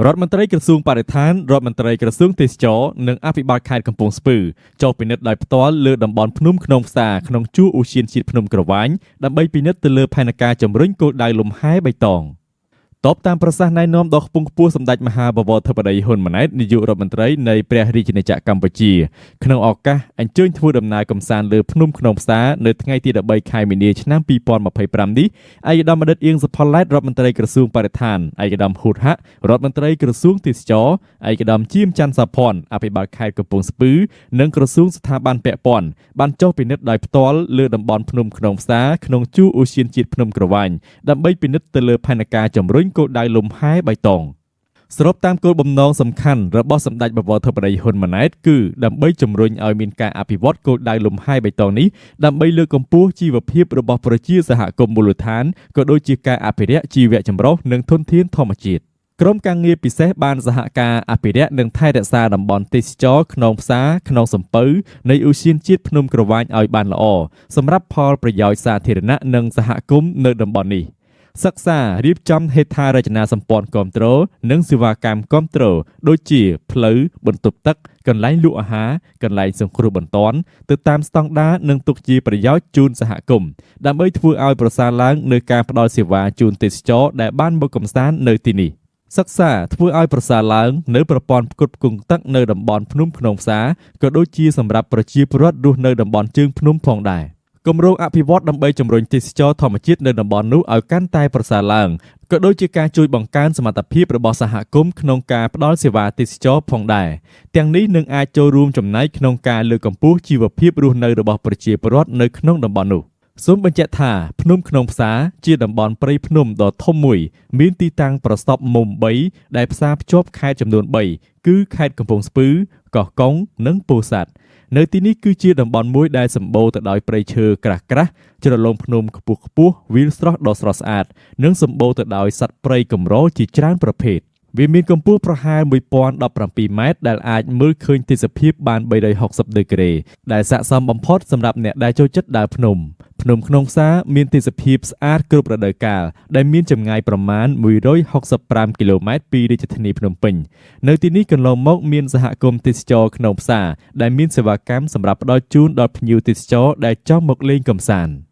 រដ្ឋមន្ត្រីក្រសួងបរិស្ថានរដ្ឋមន្ត្រីក្រសួងទេសចរនិងអភិបាលខេត្តកំពង់ស្ពឺចូលពិនិត្យដោយផ្ទាល់លើតំបន់ភ្នំក្នុងផ្សារក្នុងជួរឧទ្យានជាតិភ្នំក្រវាញដើម្បីពិនិត្យទៅលើផែនការជំរុញគោលដៅលំហែបៃតងតបតាមប្រសាសន៍ណែនាំដ៏ខ្ពង់ខ្ពស់សម្ដេចមហាបវរធិបតីហ៊ុនម៉ាណែតនាយករដ្ឋមន្ត្រីនៃព្រះរាជាណាចក្រកម្ពុជាក្នុងឱកាសអញ្ជើញធ្វើដំណើរកម្សាន្តលើភ្នំក្នុងផ្សារនៅថ្ងៃទី13ខែមីនាឆ្នាំ2025នេះឯកឧត្តមបណ្ឌិតអៀងសុផល្លែតរដ្ឋមន្ត្រីក្រសួងបរិស្ថានឯកឧត្តមហ៊ូតហៈរដ្ឋមន្ត្រីក្រសួងទេសចរឯកឧត្តមជាមច័ន្ទសាភ័ណ្ឌអភិបាលខេត្តកំពង់ស្ពឺនិងក្រសួងស្ថាប័នពាក់ព័ន្ធបានចុះពិនិត្យដោយផ្ទាល់លើតំបន់ភ្នំក្នុងផ្សារក្នុងជួរឧទ្យានជាតិភ្នំក្រវាញដើម្បីពិនិត្យទៅលើផែនការជំរុញគោលដៅលំហែបៃតងស្របតាមគោលបំណងសំខាន់របស់សម្ដេចបវរធិបតីហ៊ុនម៉ាណែតគឺដើម្បីជំរុញឲ្យមានការអភិវឌ្ឍគោលដៅលំហែបៃតងនេះដើម្បីលើកកម្ពស់ជីវភាពរបស់ប្រជាសហគមន៍មូលដ្ឋានក៏ដូចជាការអភិរក្សជីវៈចម្រុះនិងធនធានធម្មជាតិក្រុមការងារពិសេសបានសហការអភិរក្សនិងថែរក្សាតំបន់ទេសចរក្នុងផ្សារក្នុងសំពៅនៃឧទ្យានជាតិភ្នំក្រវាញឲ្យបានល្អសម្រាប់ផលប្រយោជន៍សាធារណៈនិងសហគមន៍នៅតំបន់នេះសិក្សារៀបចំហេដ្ឋារចនាសម្ព័ន្ធគាំទ្រនិងសេវាកម្មគាំទ្រដូចជាផ្លូវបន្ទប់ទឹកកន្លែងលក់អាហារកន្លែងសង្គ្រោះបន្ទាន់ទៅតាមស្តង់ដារនិងទុកជាប្រយោជន៍ជូនសហគមន៍ដើម្បីធ្វើឲ្យប្រសើរឡើងនូវការផ្តល់សេវាជូនទេសចរដែលបានមកកម្សាន្តនៅទីនេះសិក្សាធ្វើឲ្យប្រសើរឡើងនៅប្រព័ន្ធផ្គត់ផ្គង់ទឹកនៅតំបន់ភ្នំក្នុងផ្សារក៏ដូចជាសម្រាប់ប្រជាពលរដ្ឋរស់នៅតំបន់ជើងភ្នំផងដែរគម្រោងអភិវឌ្ឍដើម្បីជំរុញទេសចរធម្មជាតិនៅតំបន់នោះឲ្យកាន់តែប្រសើរឡើងក៏ដូចជាការជួយបង្កើនសមត្ថភាពរបស់សហគមន៍ក្នុងការផ្តល់សេវាទេសចរផងដែរទាំងនេះនឹងអាចចូលរួមចំណែកក្នុងការលើកកម្ពស់ជីវភាពរស់នៅរបស់ប្រជាពលរដ្ឋនៅក្នុងតំបន់នោះសូមបញ្ជាក់ថាភ្នំក្នុងផ្សារជាតំបន់ព្រៃភ្នំដ៏ធំមួយមានទីតាំងប្រសពមុំ3ដែលផ្សារភ្ជាប់ខេត្តចំនួន3គឺខេត្តកំពង់ស្ពឺកោះកុងនិងពោធិ៍សាត់នៅទីនេះគឺជាតំបន់មួយដែលសម្បូរទៅដោយព្រៃឈើក្រាស់ៗជ្រលងភ្នំខ្ពស់ៗវាលស្រស់ដ៏ស្រស់ស្អាតនិងសម្បូរទៅដោយសត្វព្រៃកម្រជាច្រើនប្រភេទវាមានកម្ពស់ប្រហែល1017ម៉ែត្រដែលអាចមើលឃើញទេសភាពបាន360ដឺក្រេដែលស័ក្តិសមបំផុតសម្រាប់អ្នកដែលចូលចិត្តដើរភ្នំក្នុងផ្សារមានទេសភាពស្អាតគ្រប់រដូវកាលដែលមានចម្ងាយប្រមាណ165គីឡូម៉ែត្រពីរាជធានីភ្នំពេញនៅទីនេះកន្លងមកមានសហគមន៍ទេសចរក្នុងផ្សារដែលមានសេវាកម្មសម្រាប់ផ្ដល់ជូនដល់ភ្ញៀវទេសចរដែលចង់មកលេងកម្សាន្ត